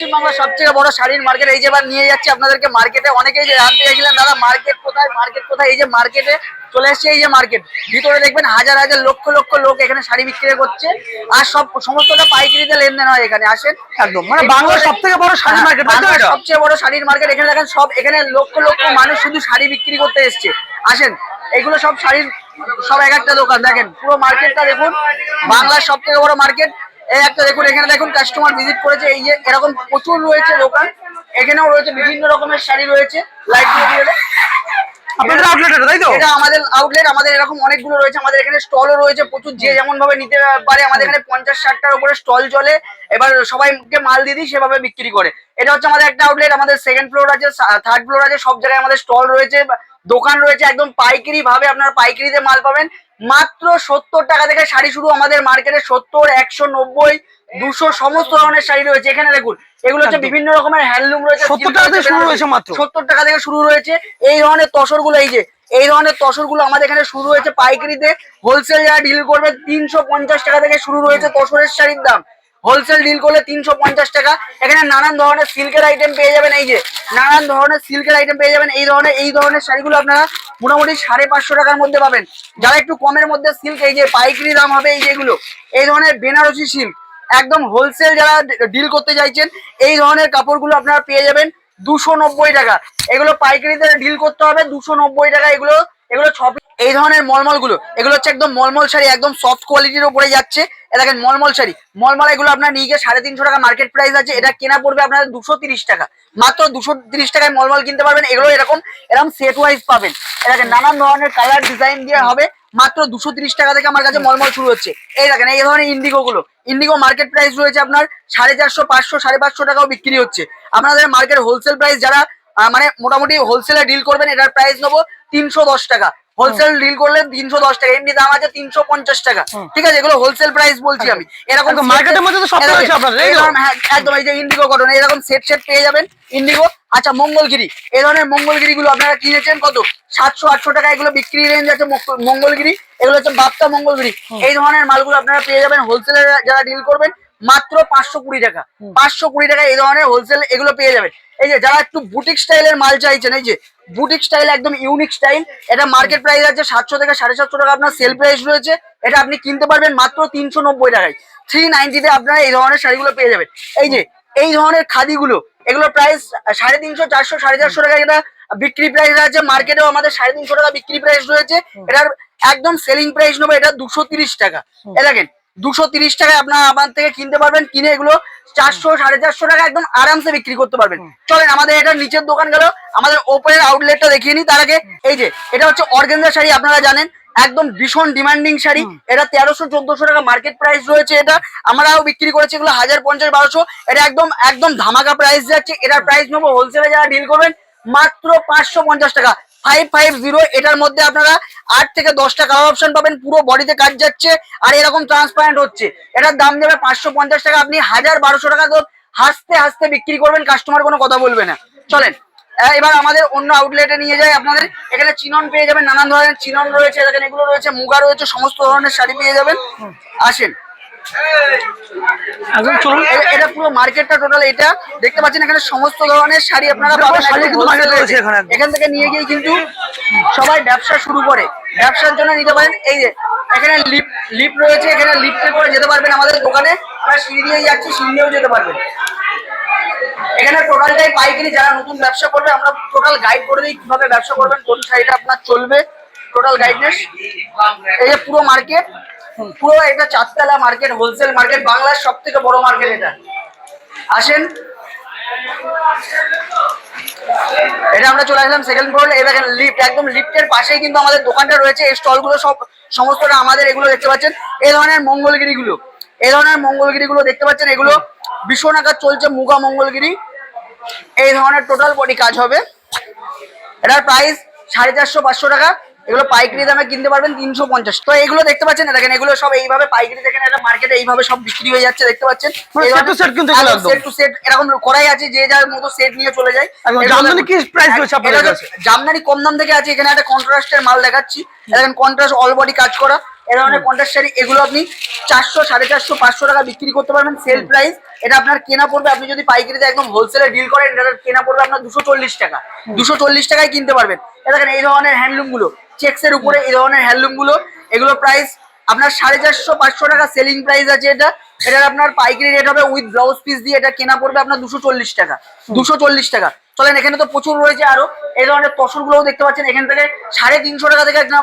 পশ্চিমবাংলার সবথেকে বড় শাড়ির মার্কেট এই যে এবার নিয়ে যাচ্ছি আপনাদেরকে মার্কেটে। অনেকেই যে জানতে চাইছিলেন দাদা মার্কেট কোথায়, এই যে মার্কেটে চলে এসছে। এই যে মার্কেট ভিতরে দেখবেন হাজার হাজার লক্ষ লক্ষ লোক এখানে শাড়ি বিক্রি করছে, আর সমস্তটা পাইকারিতে লেনদেন হয়। এখানে আসেন, একদম মানে বাংলার সবথেকে বড় শাড়ি মার্কেট, সবচেয়ে বড় শাড়ির মার্কেট। এখানে দেখেন সব, এখানে লক্ষ লক্ষ মানুষ শুধু শাড়ি বিক্রি করতে এসছে। আসেন, এগুলো সব শাড়ির সব এক একটা দোকান। দেখেন পুরো মার্কেটটা দেখুন, বাংলার সবথেকে বড় মার্কেট। এই একটা দেখুন, এখানে দেখুন কাস্টমার ভিজিট করেছে। এই যে এরকম প্রচুর রয়েছে দোকান। এখানেও রয়েছে বিভিন্ন রকমের শাড়ি রয়েছে। লাইট দিয়ে আপনাদের আউটলেট এটা, তাই তো? এটা আমাদের আউটলেট। আমাদের এরকম অনেকগুলো রয়েছে। আমাদের এখানে স্টলও রয়েছে প্রচুর, যে যেমন ভাবে নিতে পারে। আমাদের এখানে 50-60টার উপরে স্টল চলে। এবার সবাইকে মাল দিয়ে দিই, সেভাবে বিক্রি করে। এটা হচ্ছে আমাদের একটা আউটলেট। আমাদের সেকেন্ড ফ্লোর আছে, থার্ড ফ্লোর আছে, সব জায়গায় আমাদের স্টল রয়েছে, দোকান রয়েছে। একদম পাইকারি ভাবে আপনারা পাইকারিতে মাল পাবেন। মাত্র 70 টাকা থেকে শাড়ি শুরু আমাদের মার্কেটে। 70, 190, 200 সমস্ত ধরনের শাড়ি রয়েছে। এখানে দেখুন, এগুলো হচ্ছে বিভিন্ন রকমের হ্যান্ডলুম রয়েছে। 70 টাকা থেকে শুরু হয়েছে, মাত্র 70 টাকা থেকে শুরু রয়েছে। এই ধরনের তসর গুলো, এই ধরনের তসর গুলো আমাদের এখানে শুরু হয়েছে পাইকারিতে। হোলসেল যারা ডিল করবে 350 টাকা থেকে শুরু রয়েছে তসরের শাড়ির দাম। হোলসেল ডিল করলে 350 টাকা। এখানে নানান ধরনের সিল্কের আইটেম পেয়ে যাবেন। এই যে নানান ধরনের সিল্কের আইটেম পেয়ে যাবেন। এই ধরনের শাড়িগুলো আপনারা মোটামুটি 550 টাকার মধ্যে পাবেন। যারা একটু কমের মধ্যে সিল্ক, এই যে পাইকারি দাম হবে। এই যেগুলো এই ধরনের বেনারসি সিল্ক, একদম হোলসেল যারা ডিল করতে চাইছেন, এই ধরনের কাপড়গুলো আপনারা পেয়ে যাবেন 290 টাকা। এগুলো পাইকারিতে ডিল করতে হবে 290 টাকা। এগুলো এই ধরনের মলমল গুলো, এগুলো হচ্ছে একদম মলমল শাড়ি, একদম সফট কোয়ালিটির উপরে যাচ্ছে। দেখেন মলমল শাড়ি, মলমল এগুলো আপনার নিয়ে গিয়ে 350 টাকা মার্কেট প্রাইস আছে। এটা কেনা পড়বে আপনাদের 230 টাকা। মাত্র 230 টাকায় মলমল কিনতে পারবেন। এগুলো এরকম সেট ওয়াইজ পাবেন। দেখেন নানান ধরনের কালার ডিজাইন দিয়ে হবে। মাত্র 230 টাকা থেকে আমার কাছে মলমল শুরু হচ্ছে। এই দেখেন এই ধরনের ইন্ডিগো গুলো, ইন্ডিগো মার্কেট প্রাইস রয়েছে আপনার 450, 500, 550 টাকাও বিক্রি হচ্ছে। আপনাদের মার্কেট হোলসেল প্রাইস যারা মানে মোটামুটি হোলসেলে ডিল করবেন, এটার প্রাইস নেবো 310 টাকা। হোলসেল ডিল করলে 310 টাকা, এমনি দাম আছে 350 টাকা। ঠিক আছে, এগুলো হোলসেল প্রাইস বলছি আমি। এরকম মার্কেটের মধ্যে তো সব রয়েছে আপনাদের, একদম। এই যে ইন্ডিগো কটন, এরকম সেট পেয়ে যাবেন ইন্ডিগো। আচ্ছা, মঙ্গলগিরি, এই ধরনের মঙ্গলগিরি গুলো আপনারা কিনেছেন কত? 700-800 টাকা। এগুলো বিক্রি রেঞ্জ আছে মঙ্গলগিরি। এগুলো হচ্ছে বাপ্তা মঙ্গলগিরি। এই ধরনের মালগুলো আপনারা পেয়ে যাবেন হোলসেলে যারা ডিল করবেন মাত্র 520 টাকা। 520 টাকা এই ধরনের হোলসেল এগুলো পেয়ে যাবেন। এই যে যারা একটু বুটিক স্টাইলের মাল চাইছেন, এই যে বুটিক স্টাইল, একদম ইউনিক স্টাইল। এটা মার্কেট প্রাইস আছে 700 থেকে 750 টাকা। আপনার সেল প্রাইস রয়েছে। এটা আপনি কিনতে পারবেন মাত্র 390 টাকায়। 390 তে আপনারা এই ধরনের শাড়িগুলো পেয়ে যাবেন। এই যে এই ধরনের খাদিগুলো, এগুলো প্রাইস 350, 400, 450 টাকা। এটা বিক্রি প্রাইস আছে। মার্কেটেও আমাদের 350 টাকা বিক্রি প্রাইস রয়েছে। এটার একদম সেলিং প্রাইস নেবো এটা 230 টাকা। এ দেখেন 230 টাকায় আপনারা আমার থেকে কিনতে পারবেন। কিনে এগুলো 400, 450 টাকা একদম আরামসে বিক্রি করতে পারবেন। চলেন আমাদের এটা নিচের দোকান গেল, আমাদের ওপরের আউটলেটটা দেখিয়ে নিই। তার আগে এই যে এটা হচ্ছে অর্গানজা শাড়ি, আপনারা জানেন একদম ভীষণ ডিমান্ডিং শাড়ি। এটা 1300, 1400 টাকা মার্কেট প্রাইস রয়েছে। এটা আমরাও বিক্রি করেছি এগুলো 1050, 1200। এটা একদম ধামাকা প্রাইস যাচ্ছে। এটার প্রাইস নেবো হোলসেলে যারা ডিল করবেন মাত্র 550 টাকা। 550। এটার মধ্যে আপনারা 8 থেকে 10টা কালার অপশন পাবেন। পুরো বডিতে কাজ যাচ্ছে আর এরকম ট্রান্সপারেন্ট হচ্ছে। এটার দাম দেবে 550 টাকা। আপনি 1000-1200 টাকা তো হাসতে হাসতে বিক্রি করবেন, কাস্টমার কোনো কথা বলবে না। চলেন এবার আমাদের অন্য আউটলেটে নিয়ে যাই আপনাদের। এখানে চিনন পেয়ে যাবেন, নানান ধরনের চিনন রয়েছে। দেখেন এগুলো রয়েছে, মুগা রয়েছে, সমস্ত ধরনের শাড়ি পেয়ে যাবেন। আসেন, এটা পুরো মার্কেটটা টোটাল এটা দেখতে পাচ্ছেন। এখানে সমস্ত ধরনের শাড়ি আপনারা পাবেন। এখান থেকে নিয়ে গিয়ে কিন্তু সবাই ব্যবসা শুরু করে, ব্যবসার জন্য নিতে পারেন। এই যে এখানে লিফট রয়েছে, এখানে লিফটে করে যেতে পারবেন আমাদের দোকানে। আমরা সিঁড়ি দিয়ে যাচ্ছি, সিঁড়ি দিয়েও যেতে পারবেন। এখানে টোটালটাই পাইকারি। যারা নতুন ব্যবসা করবে আমরা টোটাল গাইড করে দিই কিভাবে ব্যবসা করবেন, কোন শাড়িটা আপনার চলবে, টোটাল গাইডনেস। এই যে পুরো মার্কেট, পুরো এটা 4 তলা মার্কেট, হোলসেল মার্কেট, বাংলার সব থেকে বড় মার্কেট এটা। আসেন, এটা আমরা চলে আসলাম সেকেন্ড ফ্লোর। এই দেখেন লিফট, একদম লিফটের পাশেই কিন্তু আমাদের দোকানটা রয়েছে। এই স্টলগুলো সব সমস্তটা আমাদের। এগুলো দেখতে পাচ্ছেন এই ধরনের মঙ্গলগিরিগুলো, এই ধরনের মঙ্গলগিরিগুলো দেখতে পাচ্ছেন। এগুলো ভীষণ আকার চলছে, মুগা মঙ্গলগিরি। এই ধরনের টোটাল বডি কাজ হবে। এটার প্রাইস 450-500 টাকা। এগুলো পাইকারি দামে কিনতে পারবেন 350। তো এগুলো দেখতে পাচ্ছেন, দেখেন এগুলো সব এইভাবে পাইকারি, দেখেন এটা মার্কেটে এইভাবে সব বিক্রি হয়ে যাচ্ছে দেখতে পাচ্ছেন। সেট টু সেট এরকম করাই আছে, যে যার মতো সেট নিয়ে চলে যায়। জামদানি কি প্রাইস রয়েছে আপনাদের কাছে? জামদানি কম দাম থেকে আছে। এখানে একটা কন্ট্রাস্টের মাল দেখাচ্ছি, দেখেন কন্ট্রাস্ট অল বডি কাজ করা। এই ধরনের কন্ট্রাস্ট শাড়ি এগুলো আপনি 400, 450, 500 টাকা বিক্রি করতে পারবেন সেল প্রাইস। এটা আপনার কেনা পড়বে, আপনি যদি পাইকারিতে একদম হোলসেলে ডিল করেন এটা কেনা পড়বে আপনার 240 টাকা। 240 টাকায় কিনতে পারবেন। এটা দেখেন এই ধরনের হ্যান্ডলুম গুলো, চেক্সের উপরে এই ধরনের হ্যান্ডলুম গুলো, এগুলো প্রাইস আপনার 450, 500 টাকা সেলিং প্রাইস আছে। এটার আপনার পাইকারি রেট হবে উইথ ব্লাউজ পিস দিয়ে, এটা কেনা পড়বে আপনার 240 টাকা। 240 টাকা। চলেন, এখানে তো প্রচুর রয়েছে আরো এই ধরনের তসর গুলোও দেখতে পাচ্ছেন। এখান থেকে 350 টাকা থেকে একদম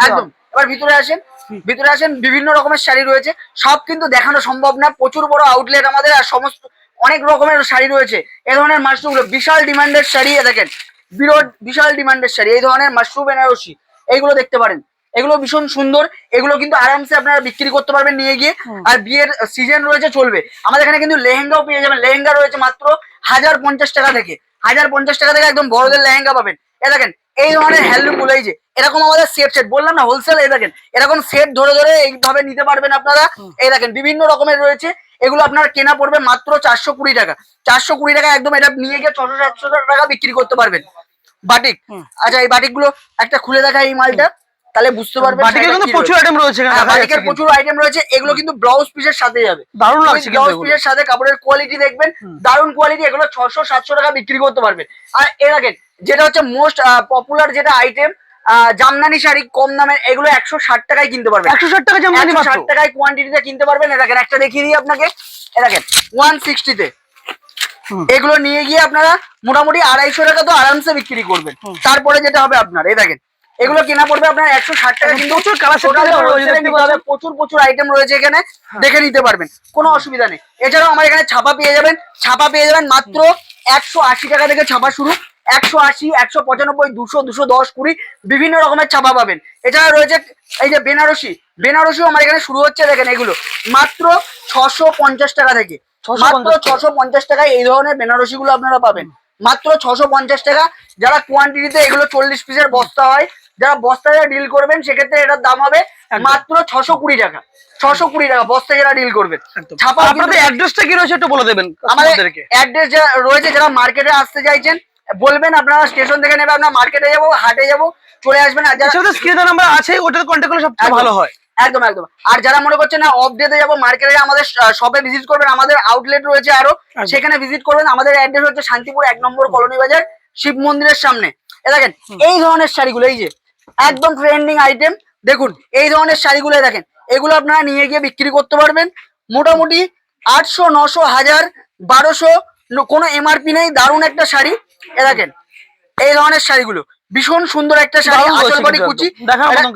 একদম। এবার ভিতরে আসেন, বিভিন্ন রকমের শাড়ি রয়েছে, সব কিন্তু দেখানো সম্ভব না, প্রচুর বড় আউটলেট আমাদের, আর সমস্ত অনেক রকমের শাড়ি রয়েছে। এই ধরনের মাশরুম গুলো বিশাল ডিমান্ডের শাড়ি, দেখেন বিশাল ডিমান্ডের শাড়ি, এই ধরনের মাশরুম বেনারসি এইগুলো দেখতে পারেন, এগুলো ভীষণ সুন্দর। এগুলো কিন্তু আরামসে আপনারা বিক্রি করতে পারবেন নিয়ে গিয়ে। আর বিয়ের সিজন রয়েছে, চলবে। আমাদের এখানে কিন্তু লেহেঙ্গাও পেয়ে যাবেন, লেহেঙ্গা রয়েছে মাত্র 1050 টাকা থেকে। 1050 টাকা থেকে একদম বড়দের লেহেঙ্গা পাবেন। এ দেখেন এই ধরনের হ্যান্ডলুম গুলো, এই যে এরকম আমাদের সেট বললাম না হোলসেল, এই দেখেন এরকম সেট ধরে ধরে এইভাবে নিতে পারবেন আপনারা। এই দেখেন বিভিন্ন রকমের রয়েছে, এগুলো আপনার কেনা পড়বে মাত্র 420 টাকা। 420 টাকা একদম, এটা নিয়ে গিয়ে 600-700 টাকা বিক্রি করতে পারবেন। বাটিক, আচ্ছা এই বাটিক গুলো একটা খুলে দেখা এই মালটা, তাহলে বুঝতে পারবেন। বাটিকের কিন্তু প্রচুর আইটেম রয়েছে, বাটিকের প্রচুর আইটেম রয়েছে। এগুলো কিন্তু ব্লাউজ পিসের সাথে যাবে, দারুণ লাগছে। ব্লাউজ পিসের সাথে কাপড়ের কোয়ালিটি দেখবেন, দারুণ কোয়ালিটি। এগুলো 600-700 টাকা বিক্রি করতে পারবেন। আর এ দেখেন যেটা হচ্ছে মোস্ট পপুলার যেটা আইটেম, জামদানি শাড়ি কম দামে, এগুলো 160 টাকায় কিনতে পারবেন। 160 টাকা জামদানি, 160 টাকায় কোয়ান্টিটিতে কিনতে পারবেন। এ দেখেন একটা দেখিয়ে দিই আপনাকে, এ দেখেন 160 তে এগুলো নিয়ে গিয়ে আপনারা মোটামুটি 250 টাকা তো আরামসে বিক্রি করবেন। তারপরে যেটা হবে আপনার, এই দেখেন এগুলো কেনা পড়বে আপনার 160 টাকা। কিন্তু প্রচুর আইটেম রয়েছে এখানে, দেখে নিতে পারবেন, কোনো অসুবিধা নেই। এছাড়াও আমার এখানে ছাপা পেয়ে যাবেন, মাত্র 180 টাকা থেকে ছাপা শুরু। 180, 195, 200, 210, 20 বিভিন্ন রকমের ছাপা পাবেন। এছাড়া রয়েছে এই যে বেনারসিও আমার এখানে শুরু হচ্ছে। দেখেন এগুলো মাত্র 650 টাকা থেকে, মাত্র 650 টাকায় এই ধরনের বেনারসি গুলো আপনারা পাবেন মাত্র 650 টাকা। যারা কোয়ান্টিটিতে এগুলো 40 পিসের বস্তা হয়, যারা বস্তায় ডিল করবেন সেক্ষেত্রে এটার দাম হবে মাত্র 620 টাকা। 620 টাকা বস্তা যারা ডিল করবেন। ছাপা আপনাদের অ্যাড্রেসটা কি রয়েছে একটু বলে দেবেন আমাদেরকে। অ্যাড্রেস যা রয়েছে, যারা মার্কেটে আসতে চাইছেন বলবেন, আপনারা স্টেশন থেকে নেবে, আপনারা মার্কেটে যাবো, হাটে যাবো, চলে আসবেন। আর যারা স্ক্রিনে নাম্বার আছে ওটাতে কন্টাক্ট করলে সবচেয়ে ভালো হয়। একদম। আর যারা মনে করছেন না অফ ডেতে যাবো, মার্কেটে আমাদের শপে ভিজিট করবেন, আমাদের আউটলেট রয়েছে আরো, সেখানে ভিজিট করবেন। আমাদের অ্যাড্রেস হচ্ছে শান্তিপুর 1 নম্বর কলোনি বাজার, শিব মন্দিরের সামনে। এ দেখেন এই ধরনের শাড়িগুলো, এই যে একদম ট্রেন্ডিং আইটেম, দেখুন এই ধরনের শাড়িগুলো দেখেন, এগুলো আপনারা নিয়ে গিয়ে বিক্রি করতে পারবেন মোটামুটি 800, 900, 1000, 1200, কোনো এমআরপি নেই। দারুণ একটা শাড়ি। এ দেখেন এই ধরনের শাড়িগুলো ভীষণ সুন্দর একটা শাড়ি, আঁচলবাড়ি কুচি,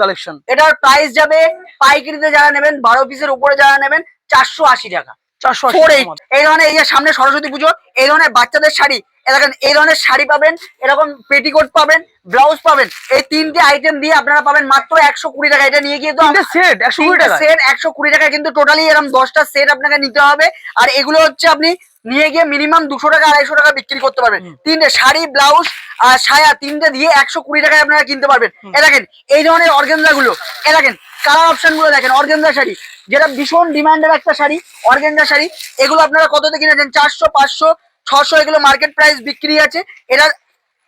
কালেকশন। এটার প্রাইস যাবে পাইকারিতে যারা নেবেন 12 পিসের উপরে যারা নেবেন 480 টাকা। 480। এই ধরনের, এই যে সামনে সরস্বতী পুজো, এই ধরনের বাচ্চাদের শাড়ি, দেখেন এই ধরনের শাড়ি পাবেন, এরকম পেটিকোট পাবেন, ব্লাউজ পাবেন। এই তিনটে আইটেম দিয়ে আপনারা পাবেন মাত্র 120 টাকা। এটা নিয়ে গিয়ে তো সেট 120 টাকা, সেট 120 টাকা, কিন্তু টোটালি এরকম 10টা সেট আপনাকে নিতে হবে। আর এগুলো হচ্ছে আপনি নিয়ে গিয়ে মিনিমাম 200 টাকা 250 টাকা বিক্রি করতে পারবেন। তিনটে শাড়ি, ব্লাউজ আর সায়া, তিনটে দিয়ে 120 টাকায় আপনারা কিনতে পারবেন। এ দেখেন এই ধরনের অর্গানজা গুলো, এ দেখেন কালার অপশন গুলো দেখেন, অর্গানজা শাড়ি যেটা ভীষণ ডিমান্ডের একটা শাড়ি, অর্গানজা শাড়ি। এগুলো আপনারা কততে কিনেছেন? 400, 500, 600, এগুলো মার্কেট প্রাইস বিক্রি আছে। এটা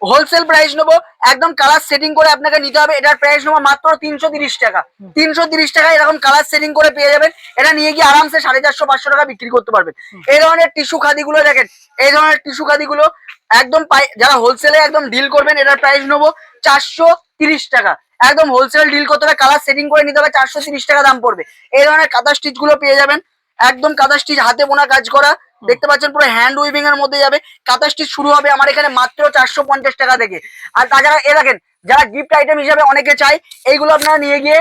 হোলসেল প্রাইস নেবো, একদম কালার সেটিং করে আপনাকে নিতে হবে। এটার প্রাইস নেবো মাত্র 330 টাকা। 330 টাকা এরকম কালার সেটিং করে পেয়ে যাবেন। এটা নিয়ে গিয়ে আরামসে 450, 500 টাকা বিক্রি করতে পারবেন। এই ধরনের টিস্যু খাদিগুলো দেখেন, এই ধরনের টিস্যু খাদিগুলো একদম যারা হোলসেলে একদম ডিল করবেন, এটার প্রাইস নেবো 430 টাকা। একদম হোলসেল ডিল করতে হবে, কালার সেটিং করে নিতে হবে, 430 টাকা দাম পড়বে। এই ধরনের কাঁথা স্টিচ গুলো পেয়ে যাবেন, একদম কাঁথা স্টিচ হাতে বোনা কাজ করা, দেখতে পাচ্ছেন পুরো হ্যান্ড উইভিং এর মধ্যে যাবে। কাঁথা স্টিচ শুরু হবে আমার এখানে মাত্র 450 টাকা থেকে। আর তাছাড়া এ দেখেন যারা গিফট আইটেম হিসাবে অনেকে চাই, এইগুলো আপনারা নিয়ে গিয়ে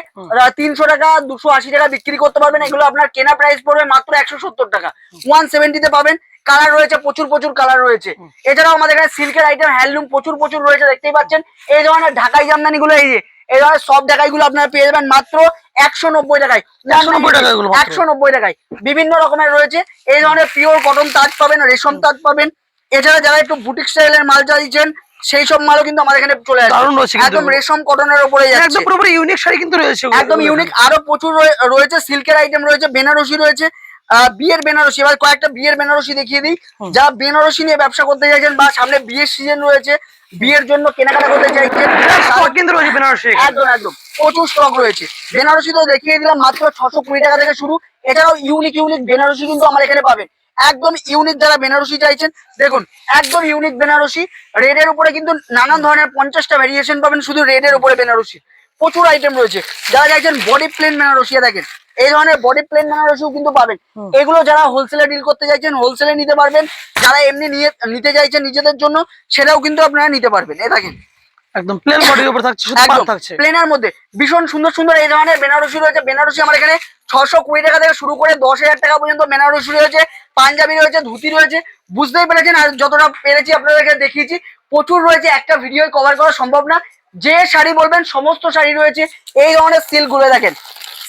300 টাকা, 280 টাকা বিক্রি করতে পারবেন। এগুলো আপনার কেনা প্রাইস পড়বে মাত্র 170 টাকা। 170 তে পাবেন। কালার রয়েছে প্রচুর কালার রয়েছে। এছাড়াও আমাদের এখানে সিল্কের আইটেম, হ্যান্ডলুম প্রচুর রয়েছে, দেখতেই পাচ্ছেন। এই ধরনের ঢাকাই জামদানি গুলো, এই যে এই ধরনের সব ঢাকাই গুলো আপনারা পেয়ে যাবেন মাত্র 190 টাকায়। 190 টাকায় বিভিন্ন রকমের রয়েছে। এই ধরনের পিওর কটন তাঁত পাবেন, রেশম তাঁত পাবেন। এছাড়া যারা একটু বুটিক স্টাইলের মাল চাইছেন, সেই সব মালও কিন্তু আমাদের এখানে চলে আসে, একদম রেশম কটনের উপরে যাচ্ছে, একদম পুরোপুরি ইউনিক শাড়ি কিন্তু রয়েছে, একদম ইউনিক। আরো প্রচুর রয়েছে, সিল্কের আইটেম রয়েছে, বেনারসি রয়েছে, বিয়ের বেনারসি, এবার কয়েকটা বিয়ের বেনারসি দেখিয়ে দিই। যা বেনারসি নিয়ে ব্যবসা করতে চাইছেন বা সামনে বিয়ের সিজন রয়েছে, বিয়ের জন্য কেনাকাটা করতে চাইছেন, স্টক কিন্তু রয়েছে বেনারসি এখানে। একদম একদম প্রচুর স্টক রয়েছে। বেনারসি তো দেখিয়ে দিলাম মাত্র 620 টাকা থেকে শুরু। এছাড়াও ইউনিক ইউনিক বেনারসি কিন্তু আমার এখানে পাবেন। একদম ইউনিক যারা বেনারসি চাইছেন, দেখুন একদম ইউনিক বেনারসি। রেডের উপরে কিন্তু নানান ধরনের 50টা ভ্যারিয়েশন পাবেন শুধু রেডের উপরে বেনারসি। প্রচুর আইটেম রয়েছে। যারা চাইছেন বডি প্লেন বেনারসি, দেখেন এই ধরনের বডি প্লেন বেনারসিও কিন্তু পাবেন। এগুলো যারা হোলসেলে ডিল করতে চাইছেন হোলসেলে নিতে পারবেন, যারা এমনি নিতে চাইছেন নিজেদের জন্য সেটাও কিন্তু আপনারা নিতে পারবেন। এই দেখেন একদম প্লেন বডির উপর থাকছে, শুধু পাড় থাকছে। প্লেনের মধ্যে ভীষণ সুন্দর সুন্দর এই ধরনের বেনারসি রয়েছে। বেনারসি আমার এখানে 620 টাকা থেকে শুরু করে 10,000 টাকা পর্যন্ত বেনারসি রয়েছে, পাঞ্জাবি রয়েছে, ধুতি রয়েছে। বুঝতেই পেরেছেন, আর যতটা পেরেছি আপনাদেরকে দেখিয়েছি। প্রচুর রয়েছে, একটা ভিডিও কভার করা সম্ভব না। যে শাড়ি বলবেন সমস্ত শাড়ি রয়েছে। এই ধরনের সিল্ক গুলো দেখেন,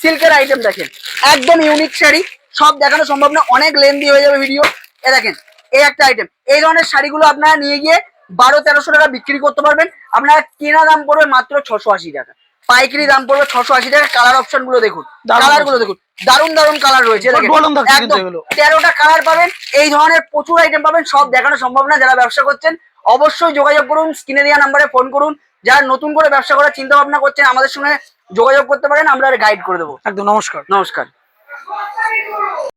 সিল্কের আইটেম দেখেন, একদম ইউনিক শাড়ি। সব দেখানো সম্ভব না, অনেক লেন্দি হয়ে যাবে ভিডিও। এ দেখেন এই একটা আইটেম। এই ধরনের শাড়িগুলো আপনারা নিয়ে গিয়ে 1200-1300 টাকা বিক্রি করতে পারবেন। আপনার কেনা দাম পড়বে মাত্র 680 টাকা, পাইকারি দাম পড়বে 680 টাকা। কালার অপশন গুলো দেখুন, কালার গুলো দেখুন, দারুন দারুন কালার রয়েছে। একদম 13টা কালার পাবেন। এই ধরনের প্রচুর আইটেম পাবেন, সব দেখানো সম্ভব না। যারা ব্যবসা করছেন অবশ্যই যোগাযোগ করুন, স্ক্রিনে দেওয়া নাম্বারে ফোন করুন। যারা নতুন করে ব্যবসা করার চিন্তা ভাবনা করছেন আমাদের সঙ্গে যোগাযোগ করতে পারেন, আমরা গাইড করে দেবো। একদম। নমস্কার। নমস্কার।